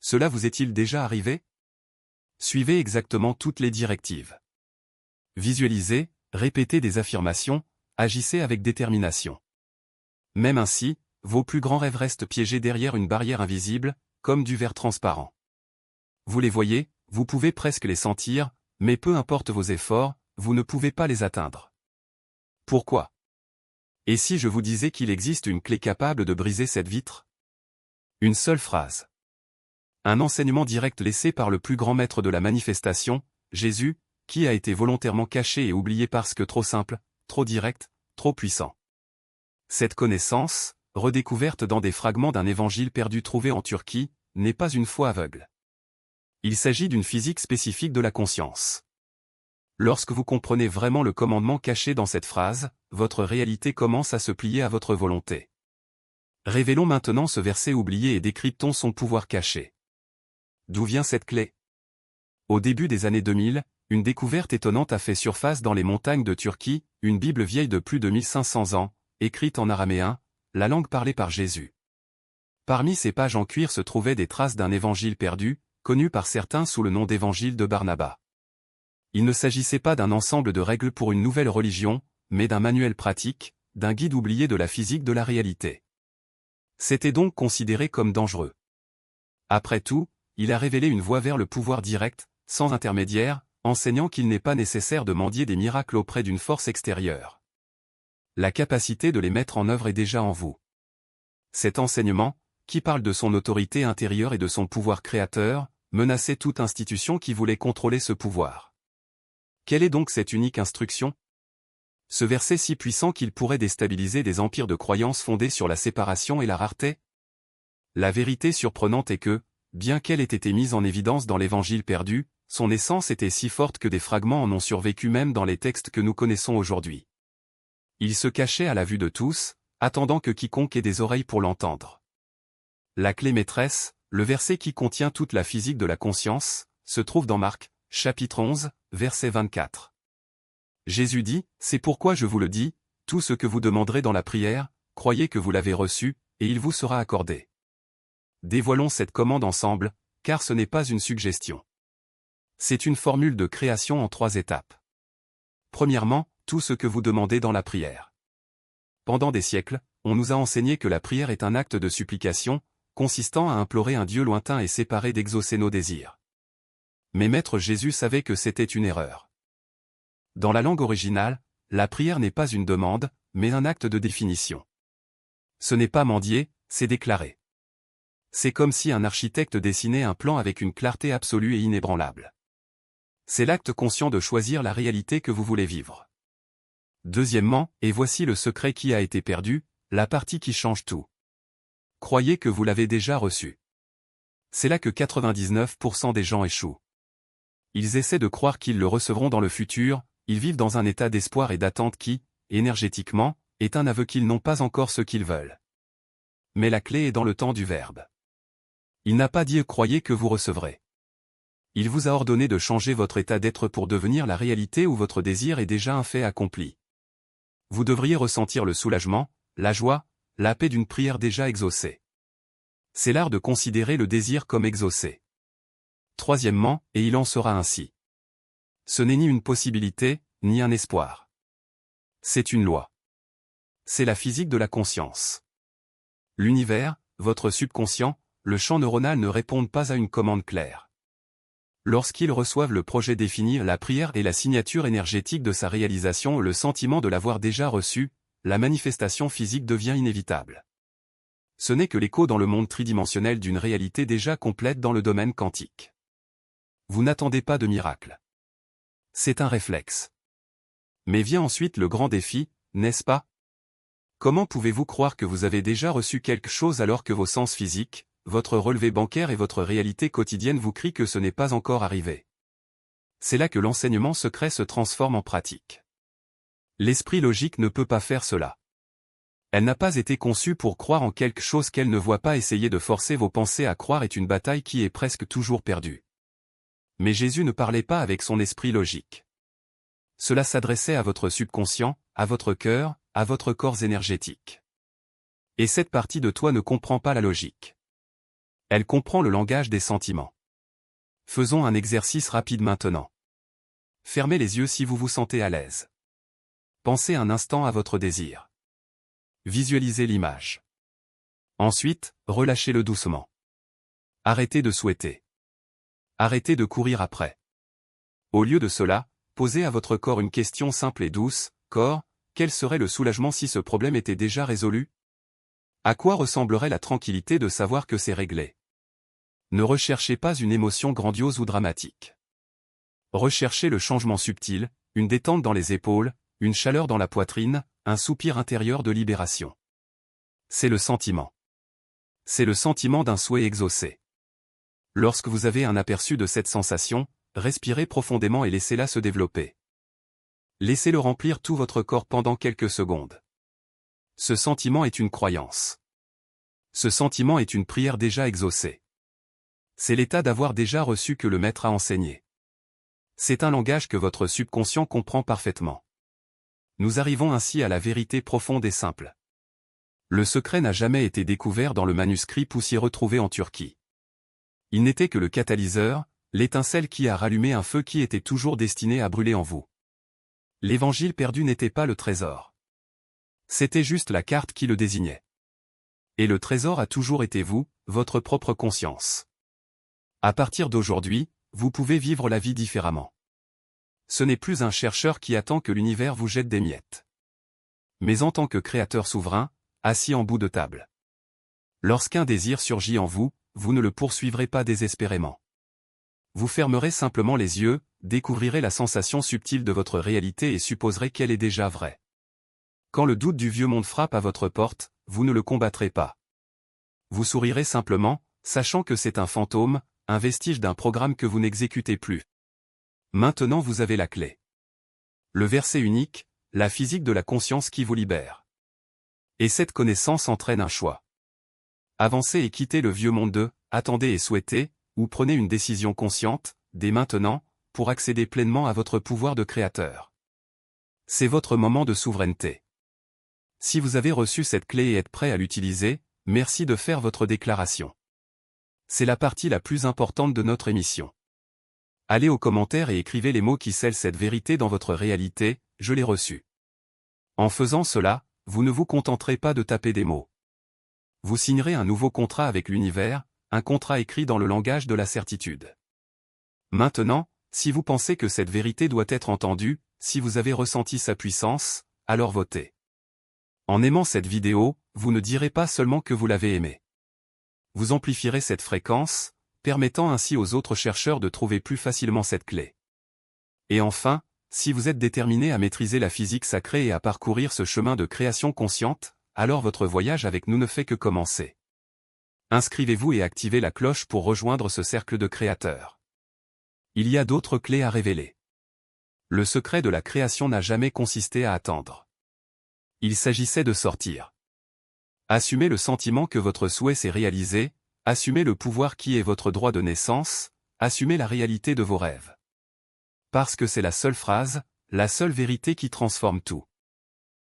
Cela vous est-il déjà arrivé? Suivez exactement toutes les directives. Visualisez, répétez des affirmations, agissez avec détermination. Même ainsi, vos plus grands rêves restent piégés derrière une barrière invisible, comme du verre transparent. Vous les voyez, vous pouvez presque les sentir, mais peu importe vos efforts, vous ne pouvez pas les atteindre. Pourquoi? Et si je vous disais qu'il existe une clé capable de briser cette vitre? Une seule phrase. Un enseignement direct laissé par le plus grand maître de la manifestation, Jésus, qui a été volontairement caché et oublié parce que trop simple, trop direct, trop puissant. Cette connaissance, redécouverte dans des fragments d'un évangile perdu trouvé en Turquie, n'est pas une foi aveugle. Il s'agit d'une physique spécifique de la conscience. Lorsque vous comprenez vraiment le commandement caché dans cette phrase, votre réalité commence à se plier à votre volonté. Révélons maintenant ce verset oublié et décryptons son pouvoir caché. D'où vient cette clé? Au début des années 2000, une découverte étonnante a fait surface dans les montagnes de Turquie, une Bible vieille de plus de 1500 ans, écrite en araméen, la langue parlée par Jésus. Parmi ces pages en cuir se trouvaient des traces d'un évangile perdu, connu par certains sous le nom d'évangile de Barnabas. Il ne s'agissait pas d'un ensemble de règles pour une nouvelle religion, mais d'un manuel pratique, d'un guide oublié de la physique de la réalité. C'était donc considéré comme dangereux. Après tout, il a révélé une voie vers le pouvoir direct, sans intermédiaire, enseignant qu'il n'est pas nécessaire de mendier des miracles auprès d'une force extérieure. La capacité de les mettre en œuvre est déjà en vous. Cet enseignement, qui parle de son autorité intérieure et de son pouvoir créateur, menaçait toute institution qui voulait contrôler ce pouvoir. Quelle est donc cette unique instruction? Ce verset si puissant qu'il pourrait déstabiliser des empires de croyances fondés sur la séparation et la rareté? La vérité surprenante est que, bien qu'elle ait été mise en évidence dans l'Évangile perdu, son essence était si forte que des fragments en ont survécu même dans les textes que nous connaissons aujourd'hui. Il se cachait à la vue de tous, attendant que quiconque ait des oreilles pour l'entendre. La clé maîtresse, le verset qui contient toute la physique de la conscience, se trouve dans Marc, chapitre 11, verset 24. Jésus dit, « C'est pourquoi je vous le dis, tout ce que vous demanderez dans la prière, croyez que vous l'avez reçu, et il vous sera accordé. » Dévoilons cette commande ensemble, car ce n'est pas une suggestion. C'est une formule de création en 3 étapes. Premièrement, tout ce que vous demandez dans la prière. Pendant des siècles, on nous a enseigné que la prière est un acte de supplication, consistant à implorer un Dieu lointain et séparé d'exaucer nos désirs. Mais Maître Jésus savait que c'était une erreur. Dans la langue originale, la prière n'est pas une demande, mais un acte de définition. Ce n'est pas mendier, c'est déclarer. C'est comme si un architecte dessinait un plan avec une clarté absolue et inébranlable. C'est l'acte conscient de choisir la réalité que vous voulez vivre. Deuxièmement, et voici le secret qui a été perdu, la partie qui change tout. Croyez que vous l'avez déjà reçu. C'est là que 99% des gens échouent. Ils essaient de croire qu'ils le recevront dans le futur, ils vivent dans un état d'espoir et d'attente qui, énergétiquement, est un aveu qu'ils n'ont pas encore ce qu'ils veulent. Mais la clé est dans le temps du verbe. Il n'a pas dit « croyez que vous recevrez ». Il vous a ordonné de changer votre état d'être pour devenir la réalité où votre désir est déjà un fait accompli. Vous devriez ressentir le soulagement, la joie, la paix d'une prière déjà exaucée. C'est l'art de considérer le désir comme exaucé. Troisièmement, et il en sera ainsi. Ce n'est ni une possibilité, ni un espoir. C'est une loi. C'est la physique de la conscience. L'univers, votre subconscient, le champ neuronal ne répondent pas à une commande claire. Lorsqu'ils reçoivent le projet défini, la prière et la signature énergétique de sa réalisation, le sentiment de l'avoir déjà reçu, la manifestation physique devient inévitable. Ce n'est que l'écho dans le monde tridimensionnel d'une réalité déjà complète dans le domaine quantique. Vous n'attendez pas de miracle. C'est un réflexe. Mais vient ensuite le grand défi, n'est-ce pas? Comment pouvez-vous croire que vous avez déjà reçu quelque chose alors que vos sens physiques, votre relevé bancaire et votre réalité quotidienne vous crient que ce n'est pas encore arrivé? C'est là que l'enseignement secret se transforme en pratique. L'esprit logique ne peut pas faire cela. Elle n'a pas été conçue pour croire en quelque chose qu'elle ne voit pas. Essayer de forcer vos pensées à croire est une bataille qui est presque toujours perdue. Mais Jésus ne parlait pas avec son esprit logique. Cela s'adressait à votre subconscient, à votre cœur, à votre corps énergétique. Et cette partie de toi ne comprend pas la logique. Elle comprend le langage des sentiments. Faisons un exercice rapide maintenant. Fermez les yeux si vous vous sentez à l'aise. Pensez un instant à votre désir. Visualisez l'image. Ensuite, relâchez-le doucement. Arrêtez de souhaiter. Arrêtez de courir après. Au lieu de cela, posez à votre corps une question simple et douce. Corps, quel serait le soulagement si ce problème était déjà résolu? À quoi ressemblerait la tranquillité de savoir que c'est réglé? Ne recherchez pas une émotion grandiose ou dramatique. Recherchez le changement subtil, une détente dans les épaules, une chaleur dans la poitrine, un soupir intérieur de libération. C'est le sentiment. C'est le sentiment d'un souhait exaucé. Lorsque vous avez un aperçu de cette sensation, respirez profondément et laissez-la se développer. Laissez-le remplir tout votre corps pendant quelques secondes. Ce sentiment est une croyance. Ce sentiment est une prière déjà exaucée. C'est l'état d'avoir déjà reçu que le maître a enseigné. C'est un langage que votre subconscient comprend parfaitement. Nous arrivons ainsi à la vérité profonde et simple. Le secret n'a jamais été découvert dans le manuscrit poussiéreux trouvé en Turquie. Il n'était que le catalyseur, l'étincelle qui a rallumé un feu qui était toujours destiné à brûler en vous. L'évangile perdu n'était pas le trésor. C'était juste la carte qui le désignait. Et le trésor a toujours été vous, votre propre conscience. À partir d'aujourd'hui, vous pouvez vivre la vie différemment. Ce n'est plus un chercheur qui attend que l'univers vous jette des miettes. Mais en tant que créateur souverain, assis en bout de table. Lorsqu'un désir surgit en vous, vous ne le poursuivrez pas désespérément. Vous fermerez simplement les yeux, découvrirez la sensation subtile de votre réalité et supposerez qu'elle est déjà vraie. Quand le doute du vieux monde frappe à votre porte, vous ne le combattrez pas. Vous sourirez simplement, sachant que c'est un fantôme, un vestige d'un programme que vous n'exécutez plus. Maintenant vous avez la clé. Le verset unique, la physique de la conscience qui vous libère. Et cette connaissance entraîne un choix. Avancez et quittez le vieux monde de « attendez et souhaitez », ou prenez une décision consciente, dès maintenant, pour accéder pleinement à votre pouvoir de créateur. C'est votre moment de souveraineté. Si vous avez reçu cette clé et êtes prêt à l'utiliser, merci de faire votre déclaration. C'est la partie la plus importante de notre émission. Allez aux commentaires et écrivez les mots qui scellent cette vérité dans votre réalité, je l'ai reçu. En faisant cela, vous ne vous contenterez pas de taper des mots. Vous signerez un nouveau contrat avec l'univers, un contrat écrit dans le langage de la certitude. Maintenant, si vous pensez que cette vérité doit être entendue, si vous avez ressenti sa puissance, alors votez. En aimant cette vidéo, vous ne direz pas seulement que vous l'avez aimée. Vous amplifierez cette fréquence, permettant ainsi aux autres chercheurs de trouver plus facilement cette clé. Et enfin, si vous êtes déterminé à maîtriser la physique sacrée et à parcourir ce chemin de création consciente, alors votre voyage avec nous ne fait que commencer. Inscrivez-vous et activez la cloche pour rejoindre ce cercle de créateurs. Il y a d'autres clés à révéler. Le secret de la création n'a jamais consisté à attendre. Il s'agissait de sortir. Assumez le sentiment que votre souhait s'est réalisé, assumez le pouvoir qui est votre droit de naissance, assumez la réalité de vos rêves. Parce que c'est la seule phrase, la seule vérité qui transforme tout.